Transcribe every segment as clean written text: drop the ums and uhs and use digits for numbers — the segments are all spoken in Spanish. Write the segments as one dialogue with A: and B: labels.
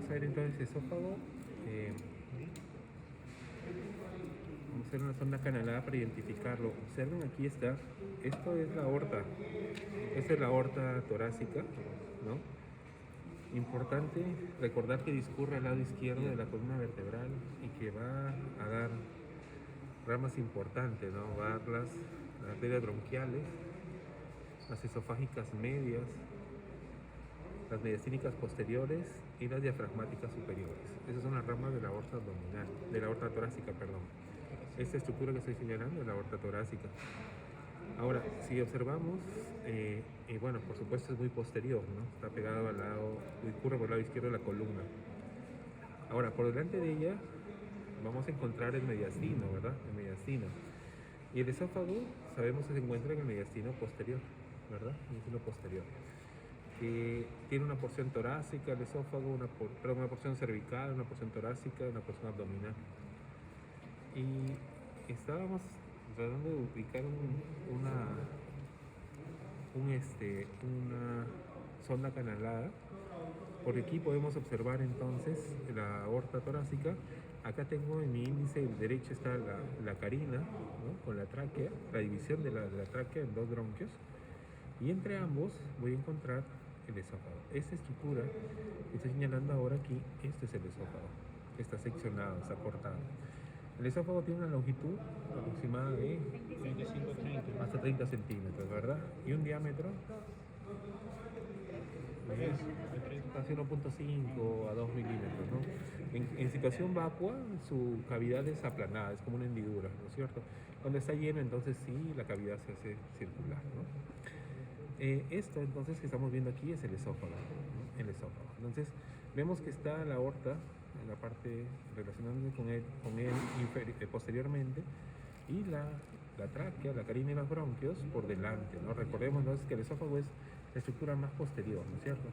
A: vamos a ver entonces esófago. eh, Vamos a hacer una sonda canalada para identificarlo. Observen, aquí está. Esto es la aorta. Esta es la aorta torácica, ¿no? Importante recordar que discurre al lado izquierdo de la columna vertebral y que va a dar ramas importantes, ¿no? Va a dar las arterias bronquiales, las esofágicas medias, las mediastínicas posteriores y las diafragmáticas superiores. Esas son las ramas de la aorta abdominal, de la aorta torácica, perdón. Esta estructura que estoy señalando es la aorta torácica. Ahora, si observamos, bueno, por supuesto es muy posterior, ¿no? Está pegado al lado, discurre por el lado izquierdo de la columna. Ahora, por delante de ella vamos a encontrar el mediastino, ¿verdad? El mediastino. Y el esófago, sabemos que se encuentra en el mediastino posterior, ¿verdad? El mediastino posterior. Tiene una porción torácica, el esófago, una porción cervical, una porción torácica, una porción abdominal. Y estábamos tratando de ubicar una sonda canalada. Por aquí podemos observar entonces la aorta torácica. Acá tengo en mi índice derecho está la carina, ¿no? Con la tráquea, la división de la tráquea en dos bronquios. Y entre ambos voy a encontrar el esófago. Esta estructura que estoy señalando ahora aquí, este es el esófago. Está seccionado, está cortado. El esófago tiene una longitud aproximada de
B: 25-30.
A: hasta 30 centímetros, ¿verdad? Y un diámetro de casi 1.5 a 2 milímetros, ¿no? En situación vacua, su cavidad es aplanada, es como una hendidura, ¿no es cierto? Cuando está lleno, entonces sí, la cavidad se hace circular, ¿no? Esto entonces que estamos viendo aquí es el esófago, ¿no? El esófago. Entonces vemos que está la aorta en la parte relacionándose con él posteriormente, y la tráquea, la carina y los bronquios por delante, ¿no? Recordemos entonces que el esófago es la estructura más posterior, ¿no es cierto?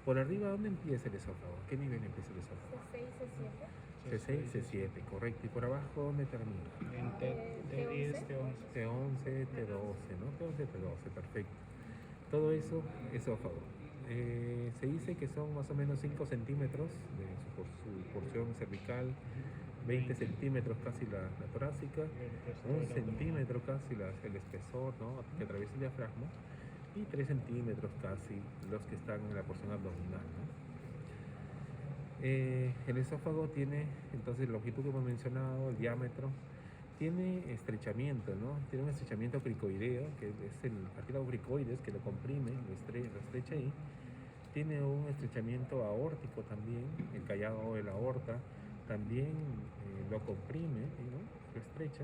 A: Por arriba, ¿dónde empieza el esófago? ¿Qué nivel empieza el esófago?
C: C6, C7.
A: C6, C7, correcto. ¿Y por abajo dónde termina?
B: En T10, T11.
A: T11, T12, ¿no? T11, T12, perfecto. Todo eso, esófago. Se dice que son más o menos 5 centímetros de su porción cervical, 20 centímetros casi la torácica, 1 centímetro casi el espesor, ¿no? Que atraviesa el diafragma, y 3 centímetros casi los que están en la porción abdominal, ¿no? El esófago tiene entonces la longitud que hemos mencionado, el diámetro, tiene estrechamiento, ¿no? Tiene un estrechamiento cricoideo, que es el cartílago cricoides que lo comprime, lo estrecha ahí. Tiene un estrechamiento aórtico también, el callado de la aorta también lo comprime, ¿no? Lo estrecha.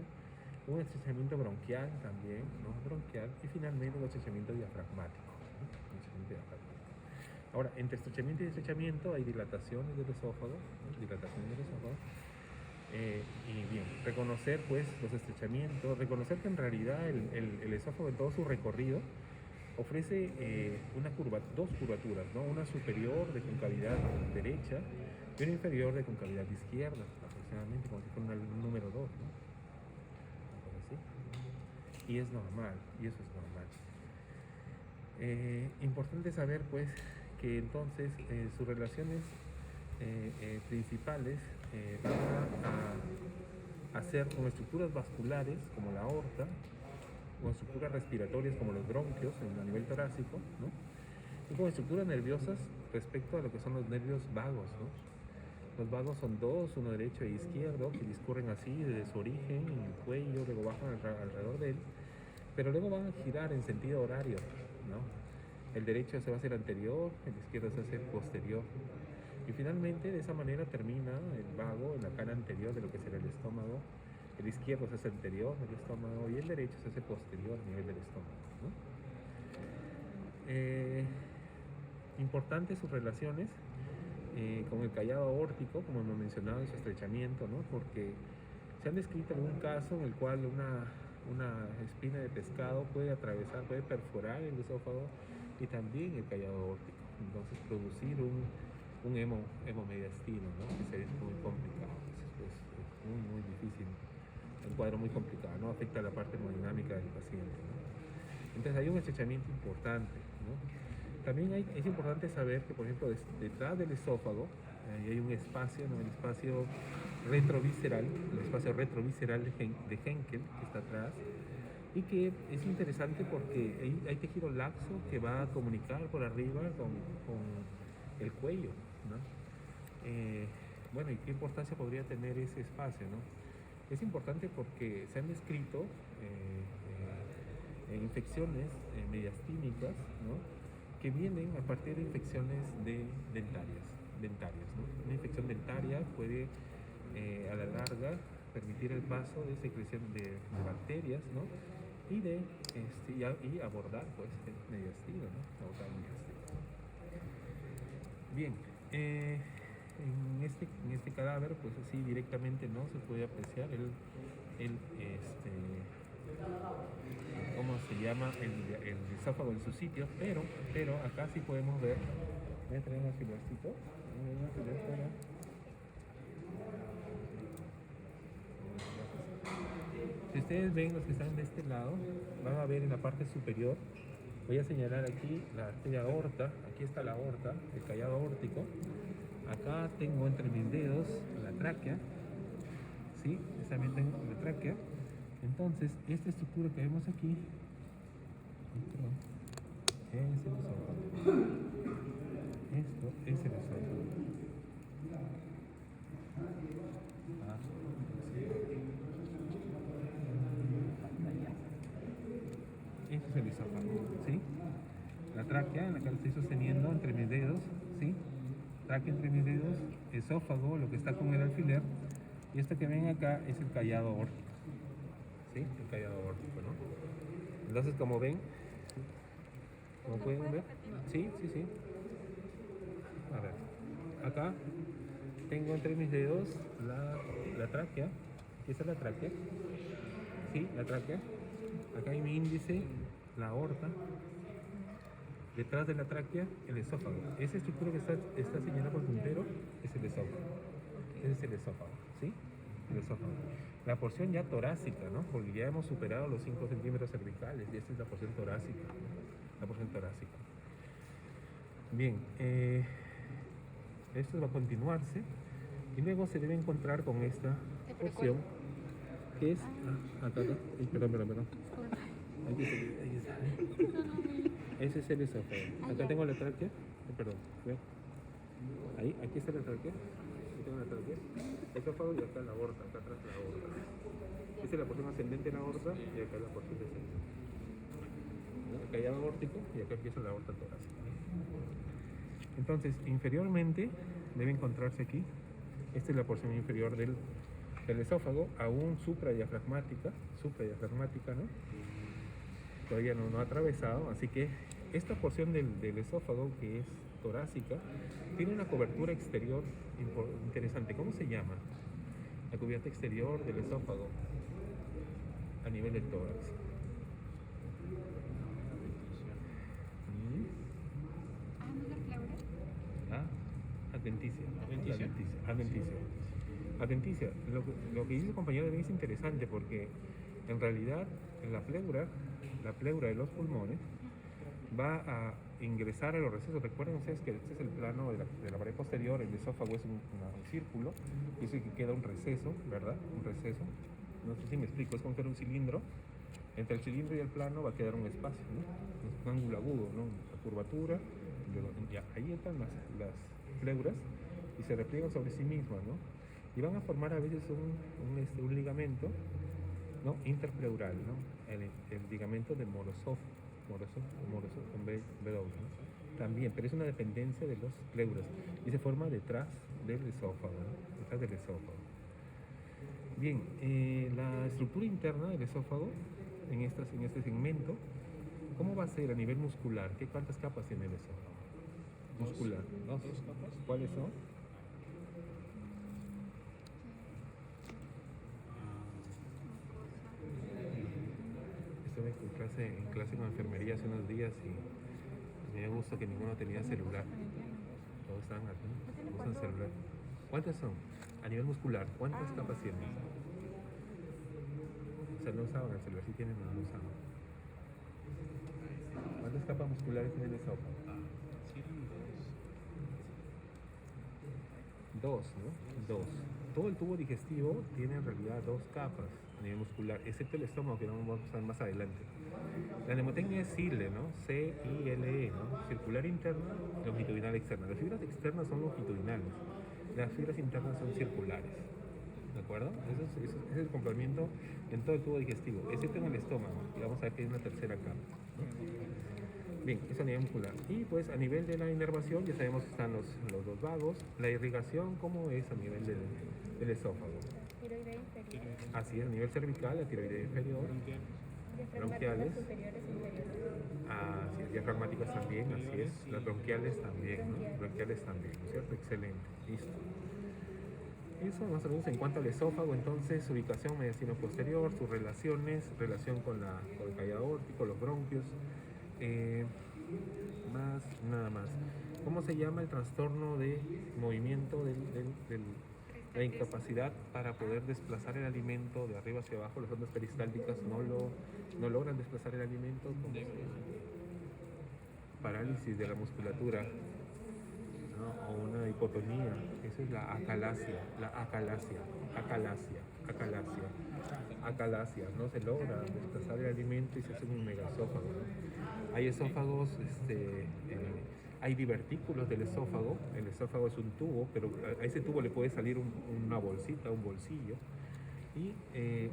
A: Un estrechamiento bronquial también, ¿no? Bronquial. Y finalmente un estrechamiento diafragmático, ¿no? Un estrechamiento diafragmático. Ahora, entre estrechamiento y estrechamiento hay dilataciones del esófago, ¿no? Dilataciones del esófago. Y bien, reconocer pues los estrechamientos, reconocer que en realidad el esófago en todo su recorrido ofrece dos curvaturas, ¿no? Una superior de concavidad derecha y una inferior de concavidad izquierda, aproximadamente como si fuera un número 2, ¿no? Algo así. Y es normal, y eso es normal. Importante saber pues que entonces sus relaciones principales van a ser con estructuras vasculares como la aorta, con estructuras respiratorias como los bronquios a nivel torácico, ¿no? Y con estructuras nerviosas respecto a lo que son los nervios vagos, ¿no? Los vagos son dos, uno derecho e izquierdo, que discurren así desde su origen en el cuello, luego bajan alrededor de él, pero luego van a girar en sentido horario, ¿no? El derecho se va a hacer anterior, el izquierdo se hace posterior. Y finalmente, de esa manera termina el vago en la cara anterior de lo que será el estómago. El izquierdo se hace anterior del estómago y el derecho se hace posterior a nivel del estómago, ¿no? Importantes sus relaciones con el callado aórtico, como hemos mencionado, en su estrechamiento, ¿no? Porque se han descrito algún caso en el cual una espina de pescado puede atravesar, puede perforar el esófago y también el callado aórtico. Entonces producir un hemomediastino, ¿no? Que sería muy complicado, es muy difícil, un cuadro muy complicado, ¿no? Afecta la parte hemodinámica del paciente, ¿no? Entonces hay un estrechamiento importante, ¿no? También es importante saber que, por ejemplo, detrás del esófago hay un espacio, ¿no? El espacio retrovisceral, de Henkel, que está atrás, y que es interesante porque hay tejido laxo que va a comunicar por arriba con el cuello, ¿no? Bueno, ¿y qué importancia podría tener ese espacio, no? Es importante porque se han descrito infecciones mediastínicas, ¿no? Que vienen a partir de infecciones dentarias, ¿no? Una infección dentaria puede a la larga permitir el paso de secreción de bacterias, ¿no? Y abordar pues el mediastino, ¿no? Abordar el mediastino. Bien, en este cadáver, pues así directamente no se puede apreciar ¿cómo se llama? El esófago en su sitio, pero acá sí podemos ver. Voy a traer un alfilercito. Si ustedes ven, los que están de este lado, van a ver en la parte superior, voy a señalar aquí la arteria aorta, aquí está la aorta, el callado aórtico. Acá tengo entre mis dedos la tráquea, ¿sí? También tengo la tráquea. Entonces, esta estructura que vemos aquí, es el esófago. Esto es el esófago. Este es el esófago, ¿sí? La tráquea, en la que lo estoy sosteniendo entre mis dedos, ¿sí? Tráquea entre mis dedos, esófago, lo que está con el alfiler, y esto que ven acá es el callado aórtico, ¿sí? El callado aórtico, ¿no? Entonces, como ven, como pueden ver, sí. A ver, acá tengo entre mis dedos la tráquea, aquí está la tráquea, ¿sí? La tráquea, acá hay mi índice, la aorta. Detrás de la tráquea, el esófago. Esa estructura que está señalada por puntero es el esófago. Ese es el esófago, ¿sí? El esófago. La porción ya torácica, ¿no? Porque ya hemos superado los 5 centímetros cervicales y esta es la porción torácica. La porción torácica. Bien, esto va a continuarse y luego se debe encontrar con esta porción que es... acá. Perdón. Ahí está. Ese es el esófago. Acá tengo la tráquea. Perdón. ¿Ve? Ahí, aquí está la tráquea. Aquí tengo la tráquea. El esófago y acá la aorta. Acá atrás la aorta. Esta es la porción ascendente de la aorta y acá la porción descendente. El callado aórtico y acá empieza la aorta torácica. Entonces, inferiormente debe encontrarse aquí. Esta es la porción inferior del esófago, aún supradiafragmática, ¿no? Todavía no ha atravesado, así que esta porción del esófago, que es torácica, tiene una cobertura exterior interesante. ¿Cómo se llama? La cubierta exterior del esófago a nivel del tórax. Adventicia. Lo que dice el compañero también es interesante porque en realidad en la pleura de los pulmones va a ingresar a los recesos. Recuerden ustedes que este es el plano de la pared posterior, el esófago es un círculo, y eso que queda un receso, ¿verdad? Un receso. No sé si me explico, es como que era un cilindro. Entre el cilindro y el plano va a quedar un espacio, ¿no? Un ángulo agudo, ¿no? La curvatura, ya, ahí entran las pleuras y se repliegan sobre sí mismas, ¿no? Y van a formar a veces un ligamento, ¿no? Interpleural, ¿no? El ligamento de Morozov con B doble, ¿no? También, pero es una dependencia de los pleuras y se forma detrás del esófago, ¿no? Detrás del esófago. Bien, la estructura interna del esófago en este segmento, ¿cómo va a ser a nivel muscular? ¿Cuántas capas tiene el esófago? Muscular. ¿Dos capas? ¿Cuáles son? Estuve en clase con enfermería hace unos días y me dio gusto que ninguno tenía celular. Todos estaban aquí, usan celular. ¿Cuántas son? A nivel muscular, ¿cuántas capas tienen? O sea, no usaban el celular, sí tienen, no usaban. ¿Cuántas capas musculares tiene el esófago?
B: eran
A: Dos, ¿no? Dos. Todo el tubo digestivo tiene en realidad dos capas a nivel muscular, excepto el estómago, que lo vamos a usar más adelante. La mnemotecnia es CILE, ¿no? C-I-L-E, ¿no? Circular interna, longitudinal externa. Las fibras externas son longitudinales, las fibras internas son circulares. ¿De acuerdo? Ese es el complemento en todo el tubo digestivo, excepto en el estómago. Y vamos a ver que hay una tercera capa, ¿no? Bien, eso a nivel muscular. Y pues a nivel de la inervación ya sabemos que están los dos vagos. La irrigación, ¿cómo es a nivel del esófago?
C: Tiroidea inferior.
A: Así es, a nivel cervical, la tiroidea inferior. Bronquiales.
C: Diafragmáticas superiores e inferiores.
A: Así es, diafragmáticas también, así es. Las bronquiales también, ¿no? Bronquiales también, ¿no es cierto? Excelente, listo. Eso más o menos en cuanto al esófago, entonces su ubicación mediastino posterior, sus relaciones, relación con el cavidad aórtico, los bronquios, nada más. ¿Cómo se llama el trastorno de movimiento la incapacidad para poder desplazar el alimento de arriba hacia abajo? Las ondas peristálticas no logran desplazar el alimento. ¿Cómo se llama? Parálisis de la musculatura, ¿no? O una hipotonía. Esa es la acalasia, no se logra desplazar el alimento y se hace un megaesófago, ¿no? Hay esófagos, hay divertículos del esófago. El esófago es un tubo, pero a ese tubo le puede salir una bolsita, un bolsillo. Y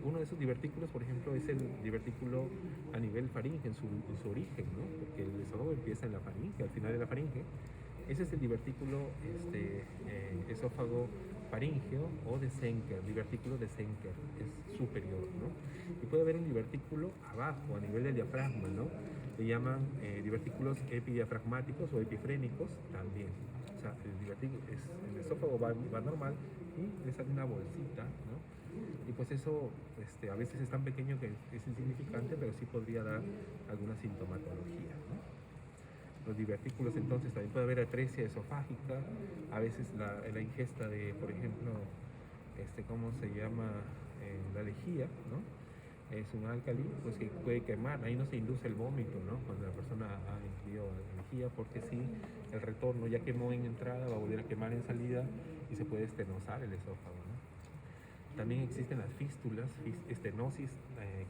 A: uno de esos divertículos, por ejemplo, es el divertículo a nivel faringe, en su origen, ¿no? Porque el esófago empieza en la faringe, al final de la faringe. Ese es el divertículo esófago faríngeo o de Senker, divertículo de Senker, es superior, ¿no? Y puede haber un divertículo abajo, a nivel del diafragma, ¿no? Le llaman divertículos epidiafragmáticos o epifrénicos también. O sea, el esófago va normal y le sale una bolsita, ¿no? Y pues eso a veces es tan pequeño que es insignificante, pero sí podría dar alguna sintomatología, ¿no? Los divertículos, entonces también puede haber atresia esofágica, a veces la ingesta de, por ejemplo, ¿cómo se llama? La lejía, ¿no? Es un álcali, pues que puede quemar. Ahí no se induce el vómito, ¿no? Cuando la persona ha ingerido lejía, porque sí, el retorno ya quemó en entrada, va a volver a quemar en salida y se puede estenosar el esófago, ¿no? También existen las fístulas, estenosis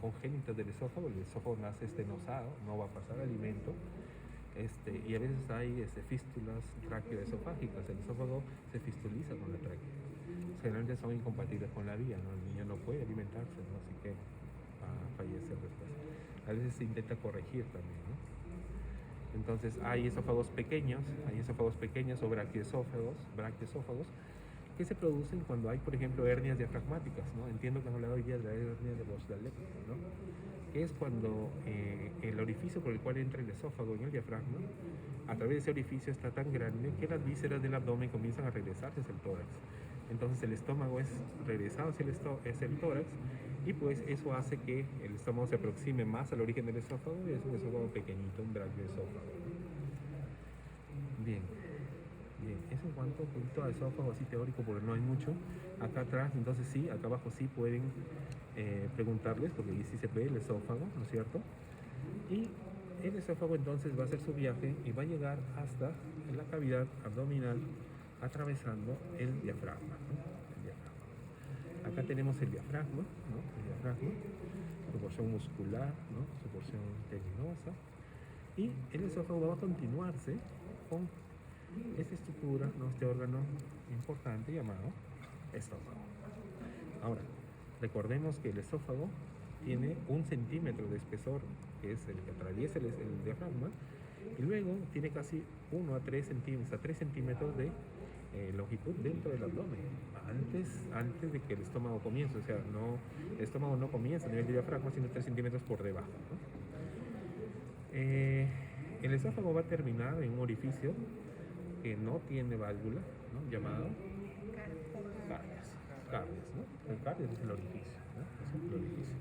A: congénitas del esófago. El esófago nace estenosado, no va a pasar alimento. Y a veces hay fístulas traqueoesofágicas. El esófago se fistuliza con la tráquea. Generalmente son incompatibles con la vía, ¿no? El niño no puede alimentarse, ¿no? Así que fallece después. A veces se intenta corregir también, ¿no? Entonces hay esófagos pequeños o braquiesófagos que se producen cuando hay, por ejemplo, hernias diafragmáticas, ¿no? Entiendo que han hablado hoy día de la hernia de Bosdalet, ¿no? Que es cuando el orificio por el cual entra el esófago en el diafragma, a través de ese orificio está tan grande que las vísceras del abdomen comienzan a regresarse hacia el tórax. Entonces el estómago es regresado hacia el tórax y pues eso hace que el estómago se aproxime más al origen del esófago y es un esófago pequeñito, un braquioesófago. Bien, eso en cuanto a un poquito de esófago así teórico, porque no hay mucho. Acá atrás, entonces sí, acá abajo sí pueden preguntarles, porque ahí sí se ve el esófago, ¿no es cierto? Y el esófago entonces va a hacer su viaje y va a llegar hasta la cavidad abdominal, atravesando el diafragma, ¿no? El diafragma. Acá tenemos el diafragma, ¿no? El diafragma, su porción muscular, ¿no? Su porción tendinosa. Y el esófago va a continuarse con esta estructura, ¿no? Este órgano importante llamado esófago. Ahora, recordemos que el esófago tiene 1 centímetro de espesor, que es el que atraviesa el diafragma, y luego tiene casi 1 a 3 centímetros de longitud dentro del abdomen, antes de que el estómago comience. O sea, el estómago no comienza a nivel de diafragma, sino 3 centímetros por debajo, ¿no? El esófago va a terminar en un orificio que no tiene válvula, ¿no? Llamado cardias, ¿no? El cardias es el orificio, ¿no? Es el orificio.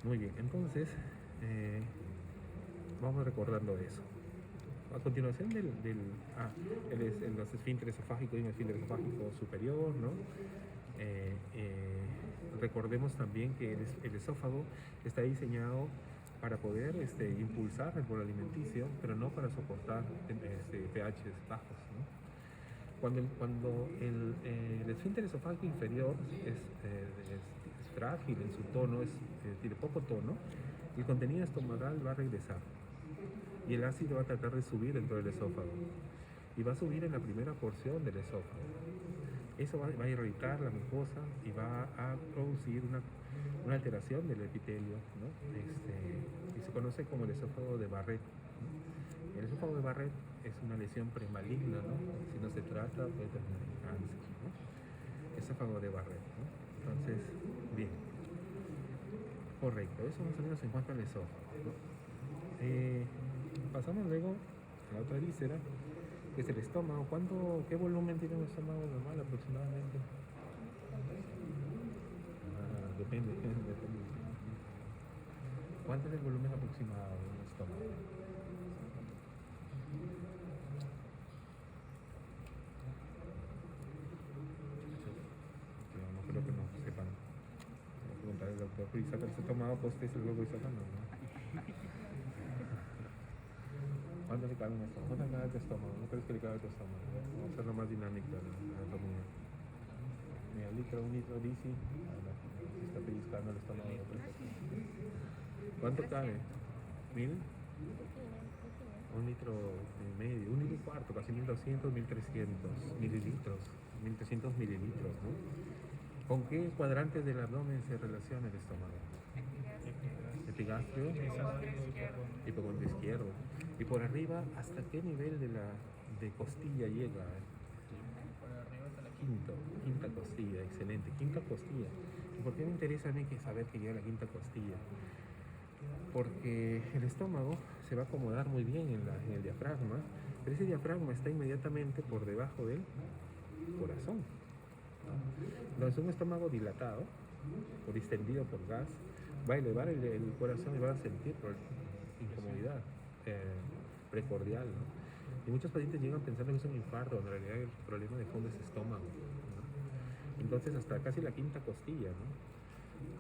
A: Muy bien, entonces vamos recordando eso. A continuación los esfínteres esofágicos y un esfínter esofágico superior, ¿no? Recordemos también que el esófago está diseñado para poder impulsar el bolo alimenticio, pero no para soportar pHs bajos, ¿no? Cuando el esfínter esofágico inferior es frágil en su tono, tiene poco tono, el contenido estomacal va a regresar y el ácido va a tratar de subir dentro del esófago y va a subir en la primera porción del esófago. Eso va a irritar la mucosa y va a producir una alteración del epitelio, ¿no? Y se conoce como el esófago de Barrett, ¿no? El esófago de Barrett es una lesión premaligna, ¿no? Si no se trata puede terminar en cáncer, ¿no? Esófago de Barrett, ¿no? Entonces, bien, correcto, eso más o menos en cuanto al esófago, ¿no? Pasamos luego a la otra víscera, que es el estómago. ¿Qué volumen tiene un estómago normal aproximadamente? Depende. ¿Cuánto es el volumen aproximado de un estómago? No creo que no sepan. Voy a preguntar al doctor Isaac, ¿se ha tomado postes el logo Isaac? No. ¿Cuánto le cabe un estómago? ¿Cuánto le cabe tu estómago? ¿No crees que le cabe tu estómago? Vamos a hacerlo más dinámico la anatomía. Mira, un litro bici. Se está pellizcando el estómago. ¿Cuánto cabe? ¿1000? Un litro y medio, un litro y cuarto, casi 1200, 1300 mililitros, 1300 mililitros, ¿no? ¿Con qué cuadrantes del abdomen se relaciona el estómago? Epigastrio, hipocondrio izquierdo. Y por arriba, ¿hasta qué nivel de costilla llega?
B: Por arriba hasta la
A: Quinta costilla, excelente, quinta costilla. ¿Y por qué me interesa a mí saber que llega a la quinta costilla? Porque el estómago se va a acomodar muy bien en el diafragma, pero ese diafragma está inmediatamente por debajo del corazón, ¿no? Entonces un estómago dilatado o distendido por gas va a elevar el corazón y va a sentir incomodidad precordial, ¿no? Y muchos pacientes llegan pensando que es un infarto, en realidad el problema de fondo es estómago, ¿no? Entonces hasta casi la quinta costilla, ¿no?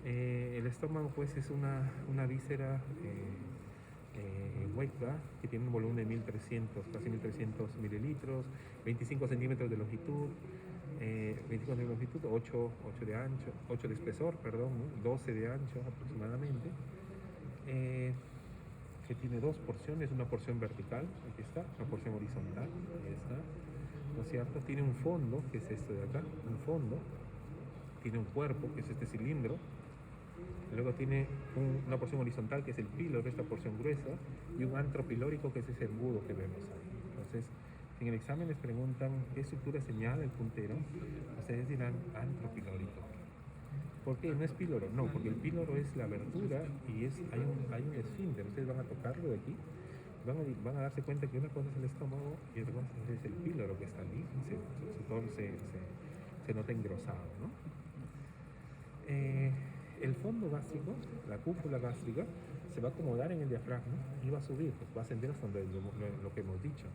A: El estómago pues es una víscera hueca que tiene un volumen de 1300, casi 1300 mililitros, 25 centímetros de longitud, 8 de ancho, 8 de espesor, perdón, ¿no? 12 de ancho aproximadamente, que tiene dos porciones, una porción vertical, aquí está, una porción horizontal, ahí está, ¿no es cierto? Tiene un fondo, que es esto de acá, un fondo, tiene un cuerpo, que es este cilindro, luego tiene una porción horizontal, que es el píloro, esta porción gruesa, y un antro pilórico, que es ese embudo que vemos ahí. Entonces, en el examen les preguntan qué estructura señala el puntero, ustedes dirán antro pilórico. ¿Por qué? No es píloro, no, porque el píloro es la abertura y hay un esfínter. Ustedes van a tocarlo de aquí, van a darse cuenta que una cosa es el estómago y otra cosa es el píloro que está allí, se nota engrosado, ¿no? El fondo gástrico, la cúpula gástrica, se va a acomodar en el diafragma y va a subir, pues va a ascender hasta donde lo que hemos dicho.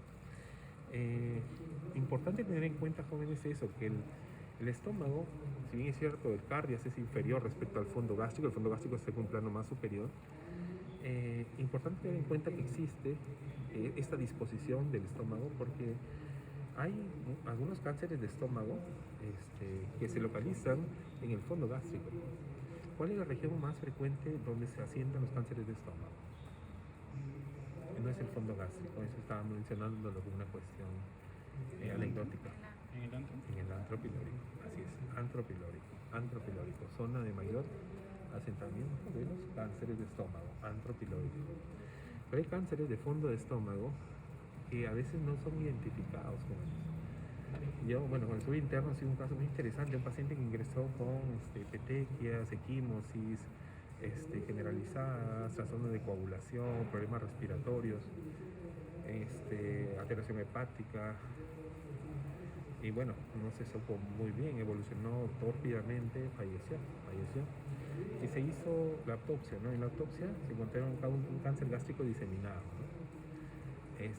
A: Importante tener en cuenta, jóvenes, eso, que el estómago, si bien es cierto, el cardias es inferior respecto al fondo gástrico, el fondo gástrico está en un plano más superior. Importante tener en cuenta que existe esta disposición del estómago porque hay algunos cánceres de estómago que se localizan en el fondo gástrico. ¿Cuál es la región más frecuente donde se asientan los cánceres de estómago? No es el fondo gástrico, eso estaba mencionándolo como una cuestión anecdótica. En el antro pilórico, así es, antro pilórico, zona de mayor asentamiento de los cánceres de estómago, antro pilórico. Pero hay cánceres de fondo de estómago que a veces no son identificados. Yo, bueno, con el estudio interno ha sido un caso muy interesante, un paciente que ingresó con petequias, equimosis generalizadas, trastorno de coagulación, problemas respiratorios, alteración hepática, y bueno, no se supo muy bien, evolucionó tórpidamente, falleció. Y se hizo la autopsia, ¿no? En la autopsia se encontraron un cáncer gástrico diseminado, ¿no?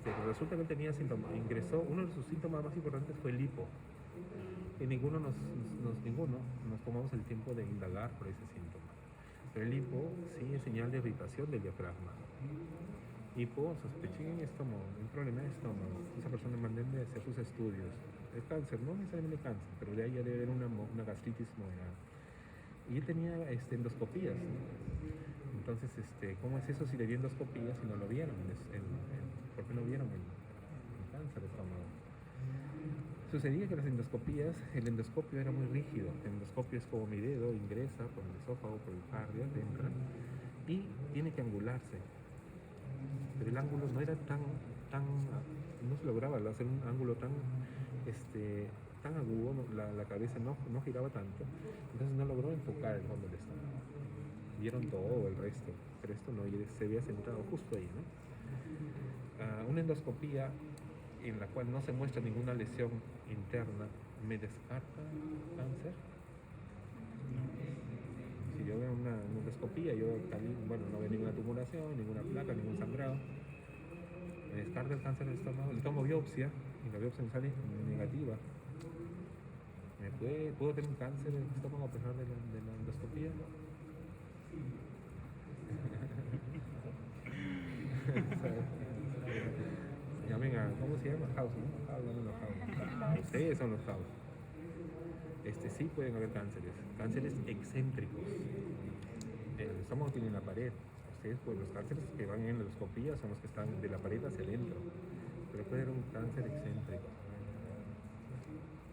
A: Pero resulta que él tenía síntomas, ingresó, uno de sus síntomas más importantes fue el hipo, y ninguno nos tomamos el tiempo de indagar por ese síntoma. Pero el hipo sí es señal de irritación del diafragma. Hipo, sospeché en estómago, un problema de estómago. Esa persona manden a hacer sus estudios. El cáncer, no necesariamente cáncer, pero de ahí ya debe haber una gastritis moderada. Y él tenía endoscopías. Entonces, ¿cómo es eso si le dio endoscopías y no lo vieron? ¿Por qué no vieron el cáncer de estómago? Sucedía que las endoscopías, el endoscopio era muy rígido. El endoscopio es como mi dedo, ingresa por el esófago, por el cardio, entra y tiene que angularse. Pero el ángulo no era no se lograba hacer un ángulo tan agudo, la cabeza no giraba tanto, entonces no logró enfocar el fondo del estómago. Vieron todo el resto, pero esto no, y se había centrado justo ahí, ¿no? Una endoscopía en la cual no se muestra ninguna lesión interna, ¿me descarta cáncer? Si yo veo una endoscopía, no veo ninguna tumoración, ninguna placa, ningún sangrado, me descarta el cáncer del estómago, le tomo biopsia y la biopsia me sale negativa. ¿Puedo tener un cáncer del estómago a pesar de la endoscopía? Llamen a, ¿cómo se llama? House, ¿no? Llamen a House. Ustedes son los House. Sí pueden haber cánceres excéntricos. El estómago tiene la pared. Ustedes, pues los cánceres que van en la endoscopía son los que están de la pared hacia adentro. Pero puede haber un cáncer excéntrico.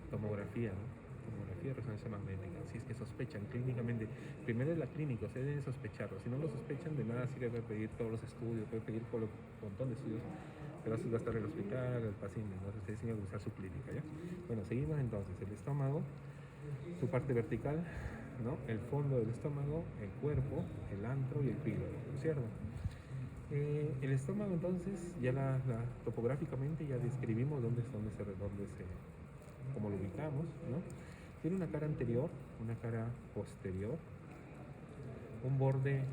A: Tomografía, ¿no? Tomografía de resonancia magnética. Si es que sospechan clínicamente, primero es la clínica, ustedes deben sospecharlo. Si no lo sospechan, de nada sirve pedir todos los estudios, puede pedir un montón de estudios, pero eso va a estar el hospital, el paciente, ¿no? Ustedes tienen que usar su clínica, ¿ya? Bueno, seguimos entonces. El estómago, su parte vertical, ¿no? El fondo del estómago, el cuerpo, el antro y el píloro, ¿cierto? El estómago entonces, ya topográficamente ya describimos cómo lo ubicamos, ¿no? Tiene una cara anterior, una cara posterior, un borde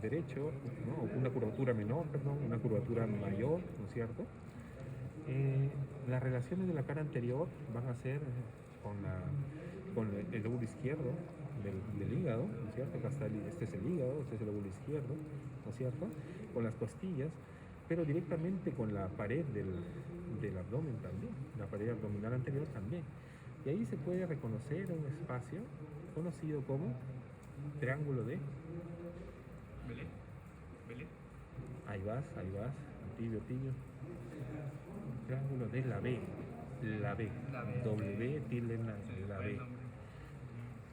A: derecho, ¿no? Una curvatura menor, perdón, una curvatura mayor, ¿no es cierto? Las relaciones de la cara anterior van a ser con el lóbulo izquierdo del hígado, ¿no es cierto? Acá está este es el hígado, este es el lóbulo izquierdo, ¿no es cierto? Con las costillas, pero directamente con la pared del abdomen también, la pared abdominal anterior también. Y ahí se puede reconocer un espacio conocido como triángulo de
B: Belé.
A: Ahí vas, tibio. Triángulo de la B. W tilde en la B.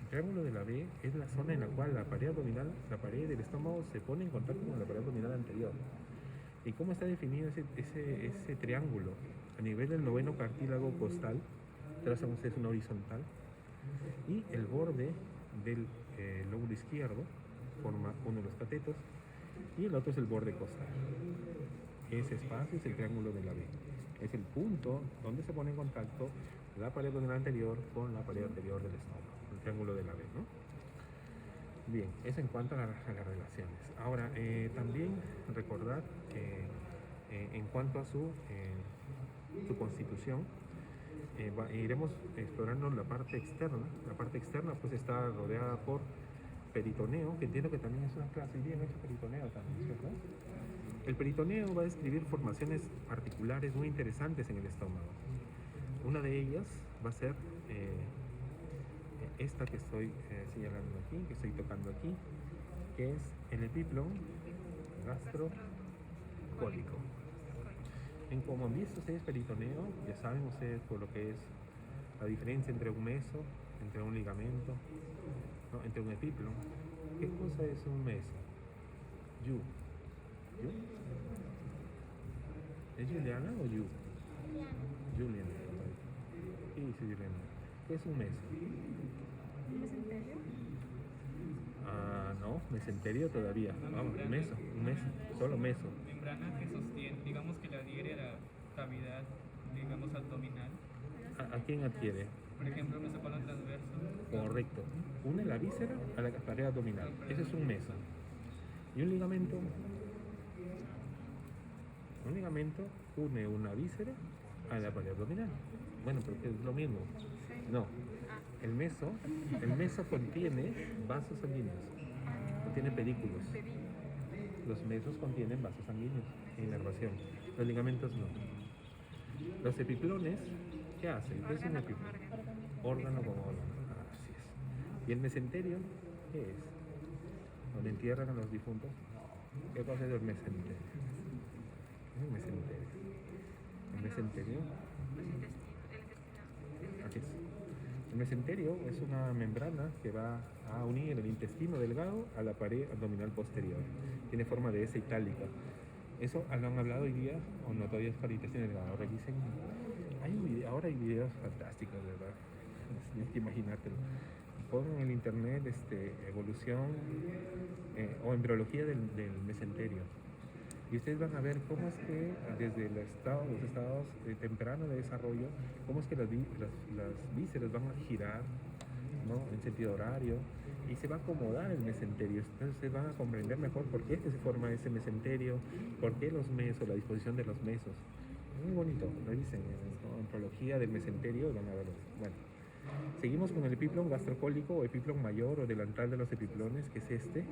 A: El triángulo de la B es la zona en la cual la pared abdominal, la pared del estómago se pone en contacto con la pared abdominal anterior. ¿Y cómo está definido ese triángulo? A nivel del noveno cartílago costal, trazan ustedes una horizontal, y el borde del lóbulo izquierdo forma uno de los catetos y el otro es el borde costal. Ese espacio es el triángulo de la B. Es el punto donde se pone en contacto la pared abdominal anterior con la pared anterior del estómago, el triángulo de la B, ¿no? Bien, eso en cuanto a las relaciones. Ahora, también recordar que en cuanto a su constitución, iremos explorando la parte externa. La parte externa pues está rodeada por peritoneo, que entiendo que también es una clase, y bien hecho peritoneo también, ¿cierto? El peritoneo va a describir formaciones articulares muy interesantes en el estómago. Una de ellas va a ser esta que estoy señalando aquí, que estoy tocando aquí, que es el epíplon gastrocólico. Como han visto ustedes peritoneo, ya saben ustedes por lo que es la diferencia entre un meso, entre un ligamento, ¿no? Entre un epíplon. ¿Qué cosa es un meso? ¿You? ¿Es Juliana o you? Juliana. ¿Qué dice Juliana? ¿Qué es un meso?
C: ¿Mesenterio?
A: No, mesenterio todavía. Vamos, un meso, solo meso.
B: Membrana que sostiene, digamos que la adhiere a la cavidad, digamos, abdominal.
A: ¿A quién adquiere?
B: Por ejemplo, mesocolon transverso.
A: Correcto. Une la víscera a la pared abdominal. Ese es un meso. Y un ligamento. Un ligamento une una víscera a la pared abdominal. Bueno, porque es lo mismo. No. el meso contiene vasos sanguíneos, contiene pedículos. Los mesos contienen vasos sanguíneos e inervación. Los ligamentos no. Los epiplones, ¿qué hacen? ¿Qué es un epiplón? Órgano con órgano. Así es. ¿Y el mesenterio qué es? ¿Donde entierran a los difuntos? ¿Qué cosa es el mesenterio? ¿Qué es el mesenterio? El mesenterio. Así es. El mesenterio es una membrana que va a unir el intestino delgado a la pared abdominal posterior. Tiene forma de S itálica. Eso lo han hablado hoy día, o no, todavía es para el intestino delgado. Revisen. Ahora hay videos fantásticos, ¿verdad? Tienes que imaginártelo. Pon en el internet evolución o embriología del mesenterio. Y ustedes van a ver cómo es que desde los estados tempranos de desarrollo, cómo es que las vísceras van a girar, ¿no?, en sentido horario, y se va a acomodar el mesenterio. Entonces ustedes van a comprender mejor por qué es que se forma ese mesenterio, por qué los mesos, la disposición de los mesos. Muy bonito, revisen, ¿no?, embriología del mesenterio, van a verlo. Bueno, seguimos con el epiplón gastrocólico o epiplón mayor o delantal de los epiplones, que es este.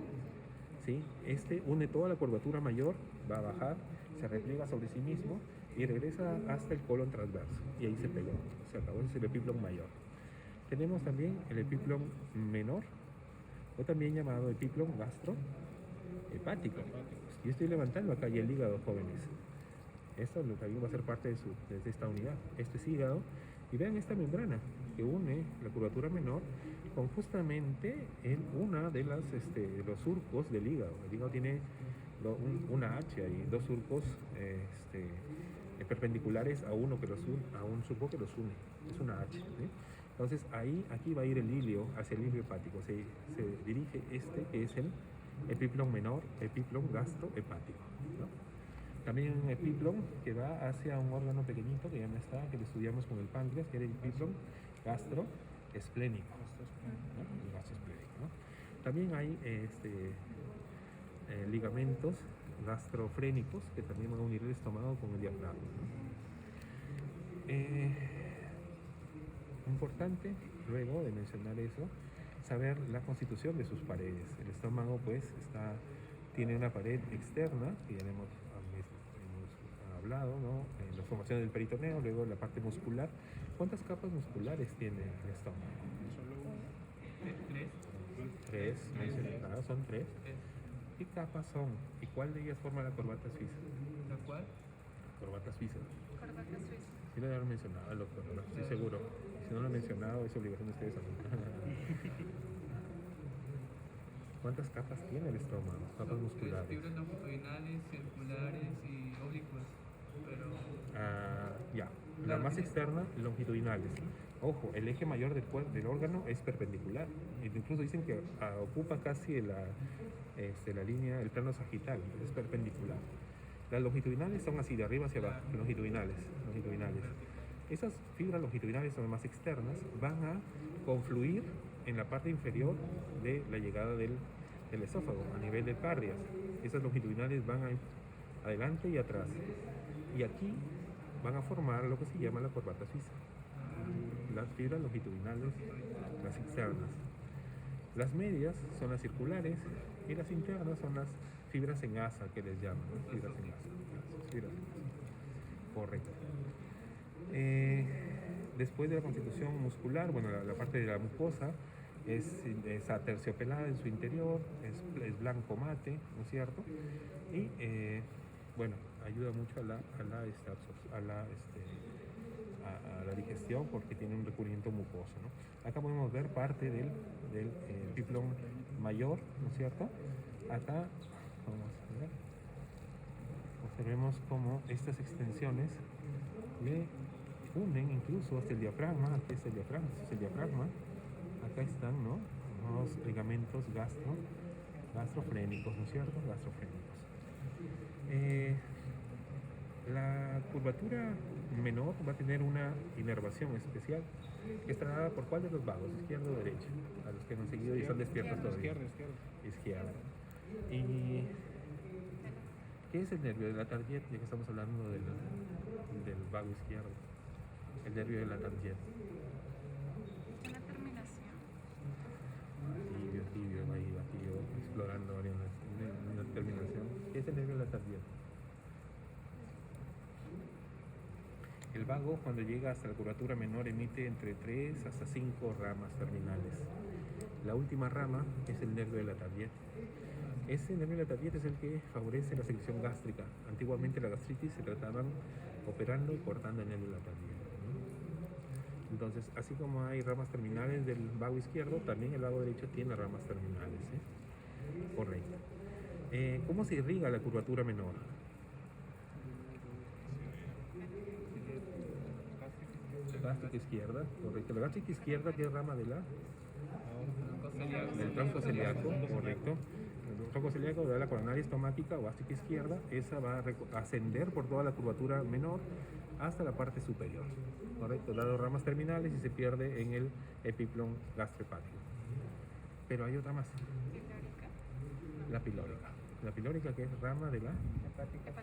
A: ¿Sí? Este une toda la curvatura mayor, va a bajar, se repliega sobre sí mismo y regresa hasta el colon transverso. Y ahí se pegó, se acabó. Ese es el epiplón mayor. Tenemos también el epiplón menor, o también llamado epiplón gastrohepático. Yo estoy levantando acá ya el hígado, jóvenes. Esto también va a ser parte de esta unidad. Este es hígado. Y vean esta membrana que une la curvatura menor con justamente en una de los surcos del hígado. El hígado tiene una H ahí, dos surcos perpendiculares a un surco que los une. Es una H. ¿Sí? Entonces aquí va a ir el hilio hacia el hilio hepático. Se dirige que es el epiplón menor, epiplón gastrohepático, ¿no? También un epiplón que va hacia un órgano pequeñito que ya no está, que lo estudiamos con el páncreas, que era el epiplón gastroesplénico, ¿no? El gastroesplénico, ¿no? También hay ligamentos gastrofrénicos que también van a unir el estómago con el diafragma, ¿no? Importante, luego de mencionar eso, saber la constitución de sus paredes. El estómago, pues, tiene una pared externa, que ya hemos hablado, ¿no? La formación del peritoneo, luego la parte muscular. ¿Cuántas capas musculares tiene el estómago? Tres, mencionadas, son tres. ¿Qué capas son? ¿Y cuál de ellas forma la corbata suiza?
B: ¿La cual?
A: Corbata suiza.
C: Corbata suiza.
A: Sí lo habían mencionado el doctor, ¿verdad? Estoy seguro. Si no lo han mencionado, es obligación de ustedes a ¿Cuántas capas tiene el estómago? Capas musculares.
B: Fibras longitudinales, circulares y oblicuas. Pero...
A: ya. La más externa, longitudinales. Ojo, el eje mayor del órgano es perpendicular. Incluso dicen que ocupa casi la línea, el plano sagital, es perpendicular. Las longitudinales son así, de arriba hacia abajo, longitudinales. Esas fibras longitudinales son las más externas, van a confluir en la parte inferior de la llegada del esófago, a nivel de cardias. Esas longitudinales van adelante y atrás. Y aquí van a formar lo que se llama la corbata suiza. Las fibras longitudinales, las externas. Las medias son las circulares y las internas son las fibras en asa, que les llaman, ¿no? Fibras en asa. Correcto. Después de la constitución muscular, bueno, la parte de la mucosa es aterciopelada en su interior, es blanco mate, ¿no es cierto? Y bueno, ayuda mucho a la digestión porque tiene un recubrimiento mucoso, ¿no? Acá podemos ver parte del epiplón mayor, ¿no es cierto? Acá, vamos a ver, observemos cómo estas extensiones le unen incluso hasta el diafragma. Aquí es el diafragma, este es el diafragma. Acá están, ¿no?, los ligamentos gastrofrénicos, ¿no es cierto? Gastrofrénicos. La curvatura menor va a tener una inervación especial que está dada por ¿cuál de los vagos? ¿Izquierdo o derecho? A los que no han seguido y son despiertos todavía. Izquierda. ¿Y qué es el nervio de la tardiet? Ya que estamos hablando del vago izquierdo. El nervio de la tardiet.
C: Una terminación
A: tibio, ahí vacío, explorando áreas de una terminación. ¿Qué es el nervio de la tardía? El vago, cuando llega hasta la curvatura menor, emite entre 3 hasta 5 ramas terminales. La última rama es el nervio de la tardieta. Ese nervio de la tardieta es el que favorece la secreción gástrica. Antiguamente la gastritis se trataban operando y cortando el nervio de la tardieta, ¿no? Entonces, así como hay ramas terminales del vago izquierdo, también el vago derecho tiene ramas terminales, ¿eh? Correcto. ¿Cómo se irriga la curvatura menor? Gástrica izquierda, correcto. La gástrica izquierda, ¿qué rama de la? Del tronco celíaco, correcto. El tronco celíaco de la coronaria estomática o gástrica izquierda, esa va a ascender por toda la curvatura menor hasta la parte superior, correcto. Dado ramas terminales y se pierde en el epiplón gastrohepático. Pero hay otra más. La pilórica. La pilórica, que es rama de la hepática.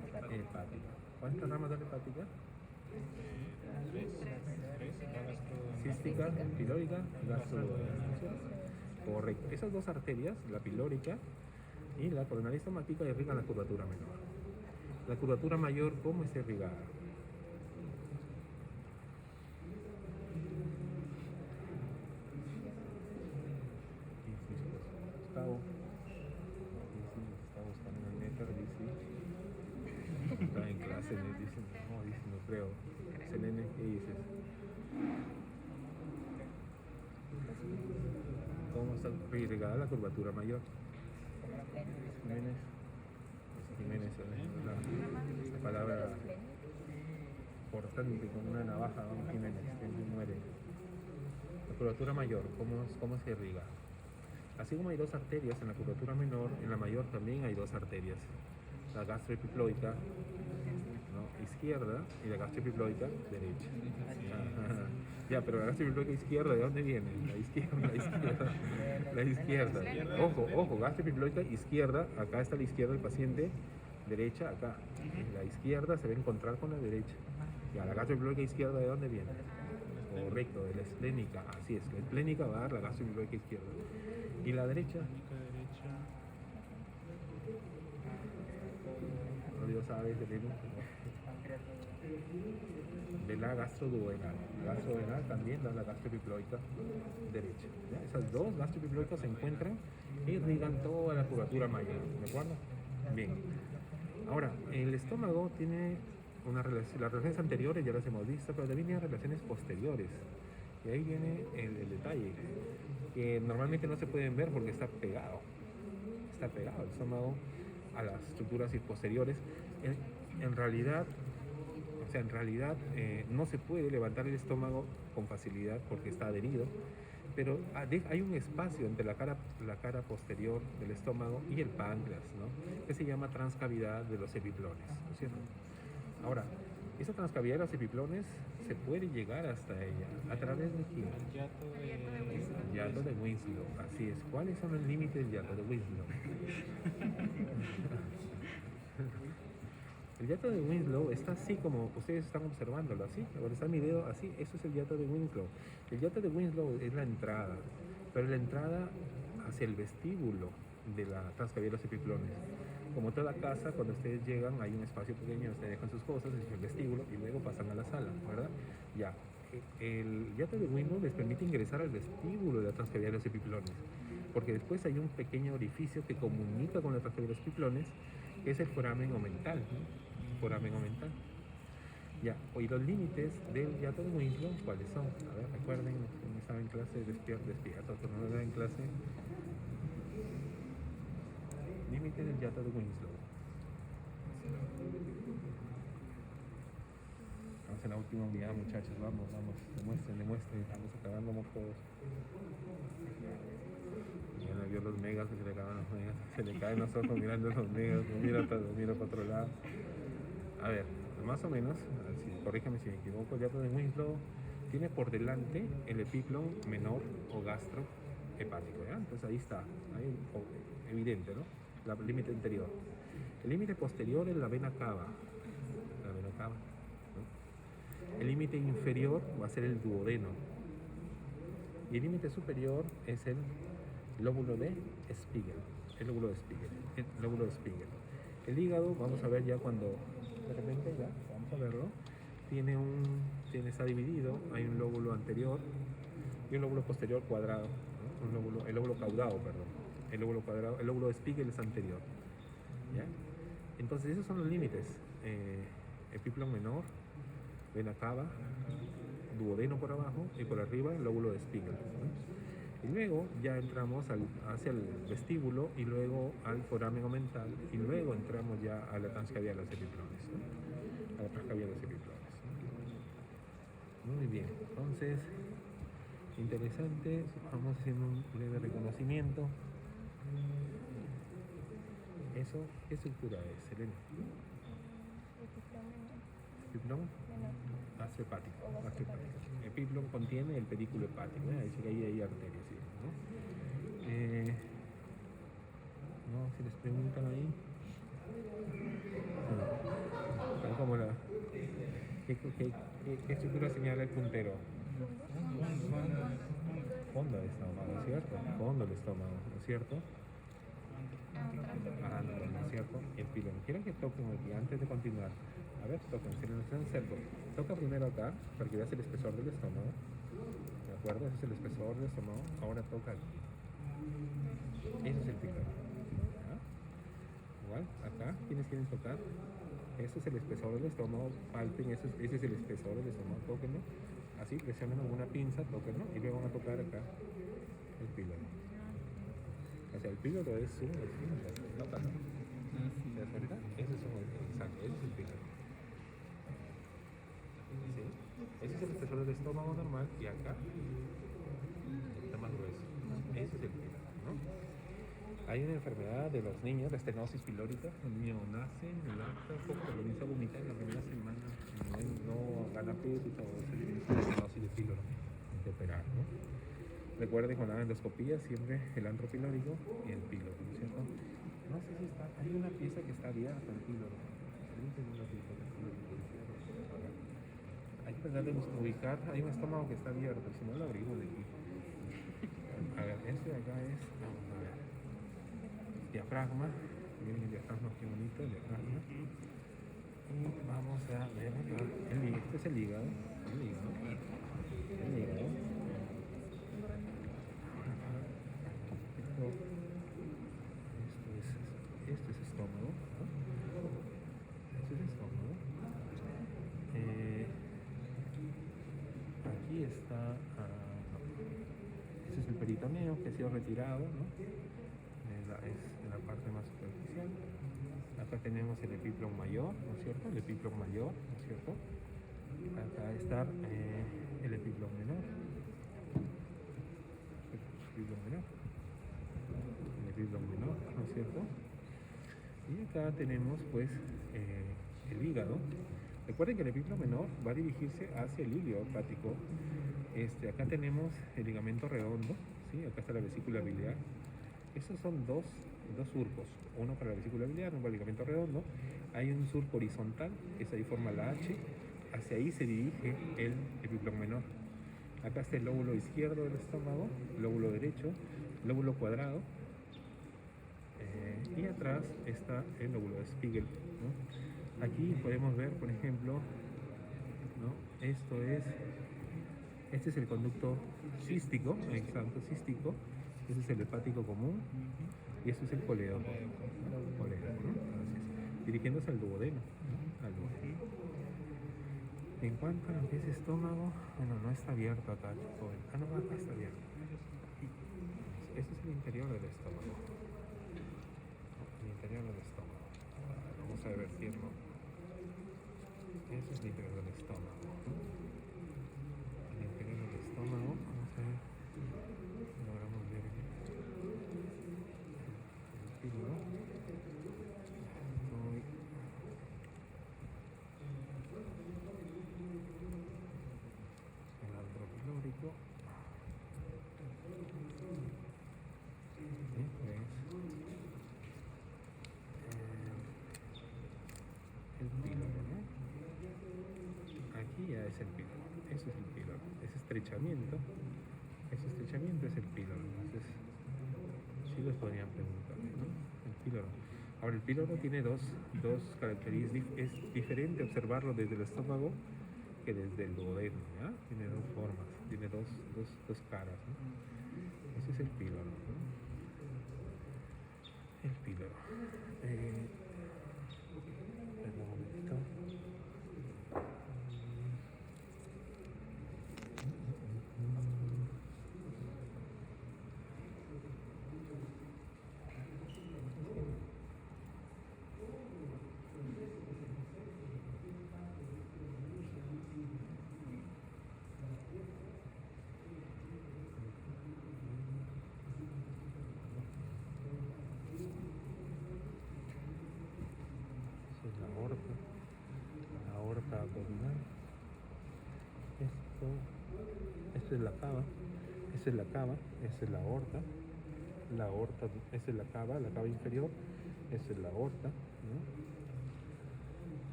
A: ¿Cuántas ramas de la hepática? Cística, pilórica, gastroduodenal. Correcto. Esas dos arterias, la pilórica y la coronaria estomática, irrigan la curvatura menor. La curvatura mayor, ¿cómo está irrigada? Gustavo. Está buscando en el netter, dice. Está en clase, dice, no creo. Selene, ¿qué dices? ¿Cómo está irrigada la curvatura mayor? Jiménez. Jiménez, la palabra cortante con una navaja, ¿no? Jiménez, que muere. La curvatura mayor, ¿cómo se irriga? Así como hay dos arterias en la curvatura menor, en la mayor también hay dos arterias. La gastroepiploica, ¿no?, izquierda, y la gastroepiploica derecha. Ya, pero la gastroepiploica izquierda, ¿de dónde viene? La izquierda. Ojo, gastroepiploica izquierda, acá está la izquierda del paciente, derecha acá. La izquierda se va a encontrar con la derecha. Ya, la gastroepiploica izquierda, ¿de dónde viene? Correcto, de la esplénica, así es, la esplénica va a dar la gastroepiploica izquierda. ¿Y la derecha? No, Dios sabe, de la gastroduodenal. La gastroduodenal también da la gastroepiploica derecha. ¿Ya? Esas dos gastroepiploicas se encuentran y irrigan toda la curvatura mayor, ¿de acuerdo? Bien. Ahora, el estómago tiene una relación, las relaciones anteriores ya las hemos visto, pero también tiene relaciones posteriores. Y ahí viene el detalle, que normalmente no se pueden ver porque está pegado el estómago a las estructuras posteriores. En realidad no se puede levantar el estómago con facilidad porque está adherido, pero hay un espacio entre la cara posterior del estómago y el páncreas, ¿no?, que se llama transcavidad de los epiplones, ¿no es cierto? Ahora, esa transcavidad de los epiplones se puede llegar hasta ella a través de quién? El hiato de Winslow, así es. ¿Cuáles son los límites del hiato de Winslow? El hiato de Winslow está así como ustedes están observándolo, así. Ahora está mi dedo así, eso es el hiato de Winslow. El hiato de Winslow es la entrada, pero la entrada hacia el vestíbulo de la transcavidad de los epiplones. Como toda casa, cuando ustedes llegan hay un espacio pequeño, ustedes dejan sus cosas, es el vestíbulo y luego pasan a la sala, ¿verdad? Ya. El hiato de Winslow les permite ingresar al vestíbulo de la transcavidad de los epiplones, porque después hay un pequeño orificio que comunica con la transcavidad de los epiplones, que es el foramen omental, ¿no? Foramen omental. Ya, y los límites del hiato de Winslow, ¿cuáles son? A ver, recuerden, no estaba en clase, despierto, pero no estaba en clase. Límites del hiato de Winslow. Estamos en la última unidad, muchachos, vamos, demuestren, estamos acabando todos. Ya no vio los megas, se le acaban los megas, se le caen los ojos mirando los megas, mira para otro lado. A ver, más o menos, corríjame si me equivoco, el hiato de Winslow tiene por delante el epiplón menor o gastrohepático, ¿ya? Entonces ahí está, ahí, evidente, ¿no? El límite anterior. El límite posterior es la vena cava, ¿no? El límite inferior va a ser el duodeno y el límite superior es el lóbulo de Spiegel. El lóbulo de Spiegel. El lóbulo de Spiegel. El hígado, vamos a ver ya cuando de repente ya, vamos a verlo, está dividido, hay un lóbulo anterior y un lóbulo posterior cuadrado, ¿no? El lóbulo caudado, perdón. El lóbulo cuadrado, el lóbulo de Spiegel es anterior. ¿Ya? Entonces esos son los límites. Epiplon menor, vena cava, duodeno por abajo y por arriba el lóbulo de Spiegel, ¿no? Y luego ya entramos hacia el vestíbulo y luego al foramen omental y luego entramos ya a la transcavial de los epiplones, ¿no? A la transcavial de los epiplones, ¿no? Muy bien, entonces, interesante, vamos haciendo un breve reconocimiento. ¿Eso qué estructura es, Elena? Epiplón vaso hepático. Epiplón contiene el pedículo hepático, ¿eh? Dice que ahí hay arterias, ¿sí? ¿No? No, si les preguntan ahí. Como ¿qué estructura señala el puntero? Fondo del estómago, ¿cierto? Fondo del estómago, ¿no es cierto? ¿No es cierto? El pilón. Quiero que toquen aquí antes de continuar. A ver, toquen, si no están cerca. Toca primero acá, para que veas el espesor del estómago. ¿De acuerdo? Ese es el espesor del estómago. Ahora toca aquí. Ese es el pilón. ¿Ya? Igual, acá, ¿quiénes quieren tocar? Ese es el espesor del estómago. Palpen, ese es el espesor del estómago. Tóquenlo. Así, presionen con una pinza, tóquenlo. Y luego van a tocar acá el pilón. O sea, el pilón es un esfínter. No pasa. ¿Te das cuenta? Ese es el pilón. ¿Sí? Ese es el espesor del estómago normal y acá está más grueso. Ese es el pilón, ¿no? Hay una enfermedad de los niños, la estenosis pilórica. El niño nace, lacta, poco, comienza a vomitar en la primera semana, no gana peso y todo eso, y la estenosis de píloro, hay que operar, ¿no? Recuerden con la endoscopía siempre el antro pilórico y el píloro, ¿no es cierto? No sé si está, hay una pieza que está abierta el píloro. Hay que tratar de ubicar, hay un estómago que está abierto, si no lo abrimos de aquí. A ver, este de acá es, vamos a ver, diafragma. Miren el diafragma, qué bonito el diafragma. Y vamos a ver, este es el hígado. Esto es estómago, ¿no? Este es estómago. Aquí está, este es el peritoneo que ha sido retirado, ¿no? Es la parte más superficial. Acá tenemos el epiplón mayor, ¿no es cierto? El epiplón mayor, ¿no es cierto? Acá está el epiplón menor. El epiplón menor, ¿no es cierto? Y acá tenemos pues el hígado. Recuerden que el epiplón menor va a dirigirse hacia el ilio hepático. Acá tenemos el ligamento redondo, ¿sí? Acá está la vesícula biliar. Estos son dos surcos, uno para la vesícula biliar, uno para el ligamento redondo. Hay un surco horizontal, que ahí forma la H, hacia ahí se dirige el epiplón menor. Acá está el lóbulo izquierdo del estómago, lóbulo derecho, lóbulo cuadrado, y atrás está el lóbulo de Spiegel, ¿no? Aquí podemos ver, por ejemplo, ¿no? Este es el conducto cístico, el santo cístico, este es el hepático común, y este es el colédoco, ¿no? Dirigiéndose al duodeno, ¿no? Al duodeno. En cuanto a lo que es estómago, bueno, no está abierto acá, no, acá está abierto. Este es el interior del estómago. El interior del estómago. Vamos a revertirlo. Este es el interior del estómago. El interior del estómago, vamos a ver si logramos ver el píloro. El antropilórico. El píloro, ¿no? Aquí ya es el píloro. Ese es el píloro. Ese estrechamiento es el píloro. Entonces, Sí les podrían preguntar, ¿no? El píloro. Ahora, el píloro tiene dos características. Es diferente observarlo desde el estómago que desde el duodeno, ¿ya? Tiene dos formas, tiene dos caras, ¿no? Ese es el píloro, ¿no? El píloro. Perdón un momentito. Esa es la aorta abdominal. Esto es la cava, esa es la cava, esa es la aorta, esa es la cava inferior, esa es la aorta, ¿no?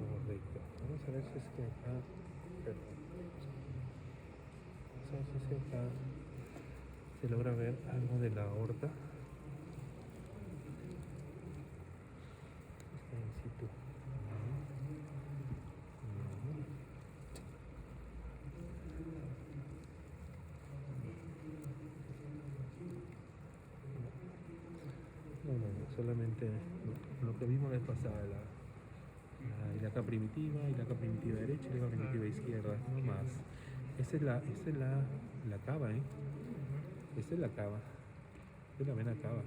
A: Correcto. Vamos a ver si es que acá, perdón. Vamos a ver si es que acá se logra ver algo de la aorta. Está in situ. No, solamente lo que vimos la vez pasada, la ilaca primitiva derecha y la primitiva izquierda, no más. Esa es la cava, ¿eh? Esta es la cava, esta es la vena cava,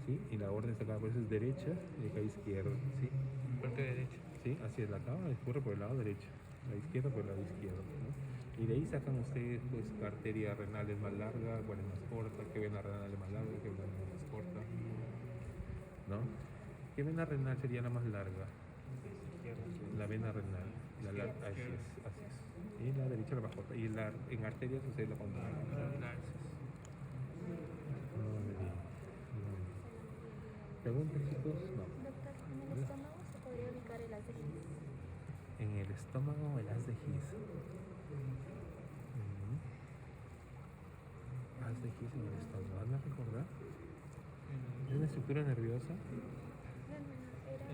A: ¿sí? Y la orden está acá, por eso es derecha y acá izquierda, ¿sí?
B: Parte derecha.
A: Sí, así es, la cava escurre por el lado derecho, la izquierda por el lado izquierdo, ¿no? Y de ahí sacan ustedes, pues, qué arteria renal es más larga, cuál es más corta, qué vena renal es más larga, qué vena renal es más corta, ¿no? ¿Qué vena renal sería la más larga? La vena renal, así es. Y la derecha la más corta. Y en arterias sucede lo contrario. Muy bien. ¿Preguntas, chicos? No.
C: Doctor, ¿en el estómago se podría ubicar el haz de His?
A: En el estómago, el haz de His. Haz de His en el estómago. ¿Van a recordar? ¿Es una estructura nerviosa?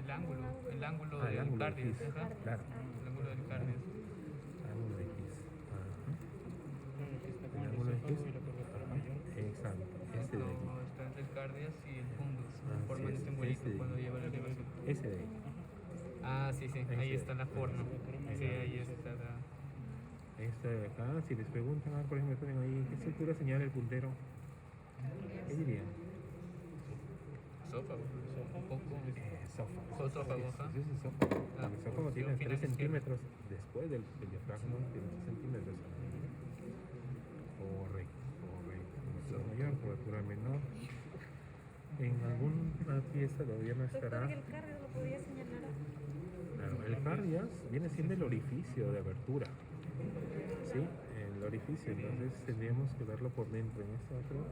B: El ángulo
A: el
B: del
A: ángulo
B: cardio.
A: de His.
B: Ajá.
A: Claro.
B: El ángulo del cardio.
A: Ángulo de His. El ángulo de His. Exacto. Este de aquí.
B: No, está entre el cardias y el fundus.
A: Así
B: Forman
A: es,
B: este embolico
A: este de
B: cuando
A: ahí.
B: lleva la elevación.
A: Ese de ahí.
B: Ah, sí, ahí está la forma. Sí,
A: Ahí.
B: ahí está la...
A: Este de acá, si les preguntan, por ejemplo, ponen ahí, ¿qué estructura señala el puntero? ¿Qué dirían?
B: Esófago. Un poco.
A: Esófago.
B: Esófago, ajá.
A: Ese es esófago.
B: Ah,
A: El esófago
B: porción
A: tiene 3
B: final
A: centímetros después del diafragma, tiene 3 centímetros. Correcto. Cobertura mayor, cobertura menor. En alguna pieza todavía no estará.
C: Doctor, ¿y el cardio lo podría señalar?
A: Claro, el cardias viene siendo el orificio de abertura. ¿Sí? El orificio, entonces tendríamos que verlo por dentro. En este otro,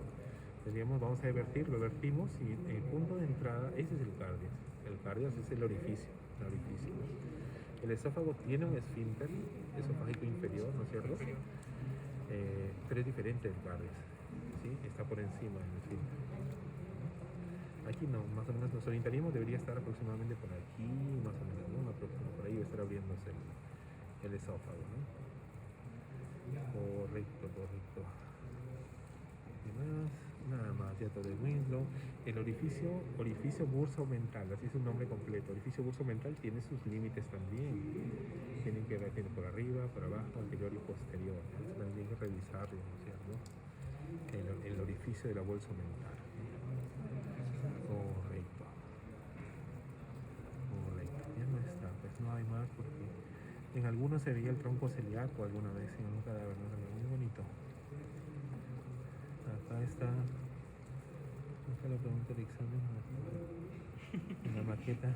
A: vamos a lo vertimos y el punto de entrada, ese es el cardias. El cardias es el orificio, ¿no? El esófago tiene un esfínter esofágico inferior, ¿no es cierto? Pero es diferente del cardias, ¿sí? Está por encima del esfínter. Aquí no, más o menos nos orientaríamos, debería estar aproximadamente por aquí, más o menos, ¿no? Por ahí debe estar abriéndose el esófago, ¿no? Correcto. ¿Qué más? Nada más, ya todo el Winslow. El orificio burso-mental, así es un nombre completo. Orificio burso-mental tiene sus límites también. Tienen que ver, tiene por arriba, por abajo, anterior y posterior. Entonces también hay que revisarlo, ¿no es cierto? El orificio de la bolsa mental. Correcto. Ya no está, pues no hay más porque en algunos se veía el tronco celíaco alguna vez en un cadáver, ¿no? Muy bonito. Acá está la pregunta del examen. En la maqueta.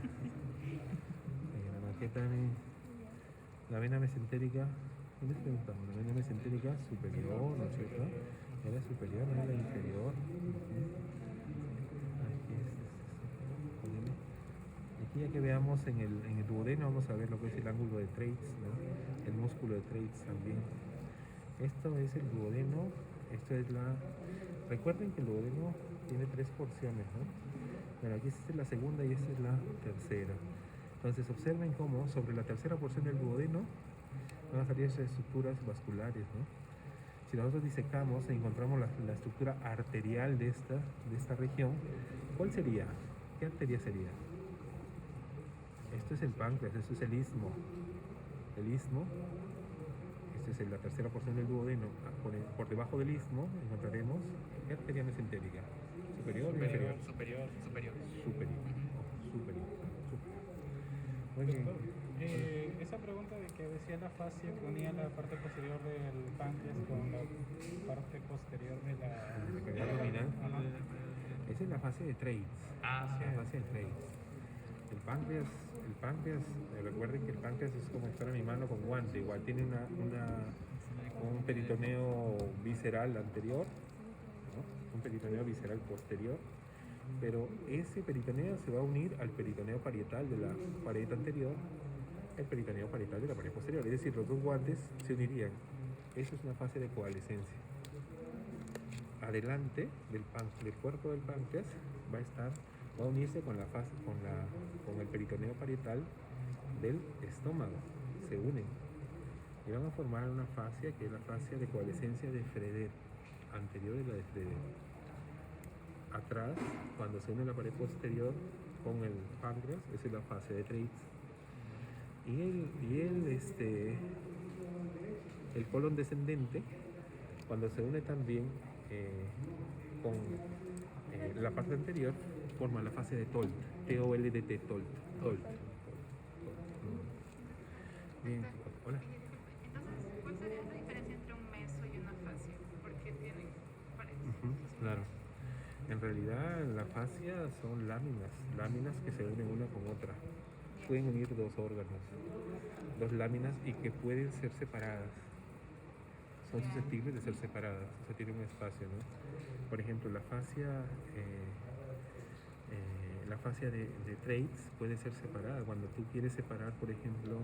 A: La vena mesentérica. ¿Qué les preguntamos? La vena mesentérica superior, ¿no es cierto? Era superior, no era inferior. Aquí ya que veamos en el duodeno vamos a ver lo que es el ángulo de Treitz, ¿no? El músculo de Treitz también. Esto es el duodeno, esto es la... Recuerden que el duodeno tiene 3 porciones, ¿no? Bueno, aquí esta es la segunda y esta es la tercera. Entonces observen cómo sobre la tercera porción del duodeno van a salir esas estructuras vasculares, ¿no? Si nosotros disecamos e encontramos la estructura arterial de esta región, ¿cuál sería? ¿Qué arteria sería? Esto es el páncreas, esto es el istmo. El istmo, esta es la tercera porción del duodeno. Por debajo del istmo encontraremos, ¿qué arteria mesentérica? ¿Superior o inferior?
B: Superior.
A: Superior. Superior. Muy bien.
D: Doctor, esa pregunta de que decía la fascia que unía la parte posterior del páncreas con la parte posterior de la
A: cavidad abdominal.
D: Ajá.
A: Esa es la fase de Treitz. La fase de Treitz. El páncreas, recuerden que el páncreas es como estar en mi mano con guante, igual tiene un peritoneo visceral anterior, ¿no? Un peritoneo visceral posterior, pero ese peritoneo se va a unir al peritoneo parietal de la pared anterior, el peritoneo parietal de la pared posterior, es decir, los dos guantes se unirían. Eso es una fase de coalescencia. Adelante del cuerpo del páncreas va a unirse con con el peritoneo parietal del estómago, se unen y van a formar una fascia que es la fascia de coalescencia de Freder, anterior de la de Freder. Atrás, cuando se une la pared posterior con el páncreas, esa es la fase de Treitz. El colon descendente, cuando se une también con la parte anterior, forma la fase de Tolt, T-O-L-D-T, Tolt. Bien, hola.
E: Entonces, ¿cuál sería la diferencia entre un meso y una fascia? ¿Por qué tienen parecidos?
A: Claro. En realidad la fascia son láminas que se unen una con otra. Pueden unir dos órganos, dos láminas y que pueden ser separadas. Son susceptibles de ser separadas, o sea, tienen un espacio, ¿no? Por ejemplo, la fascia de Treitz puede ser separada. Cuando tú quieres separar, por ejemplo,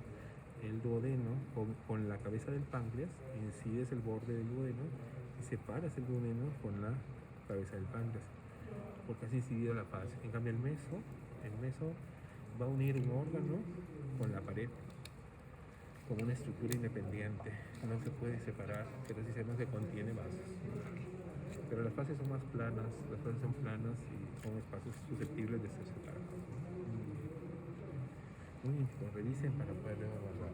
A: el duodeno con la cabeza del páncreas, incides el borde del duodeno y separas el duodeno con la cabeza del páncreas, porque has incidido la fascia. En cambio, el meso va a unir un órgano con la pared como una estructura independiente, no se puede separar, pero si no se contiene vasos. Pero las fases son más planas, y son espacios susceptibles de ser separados. Muy bien, revisen para poderlo evaluar.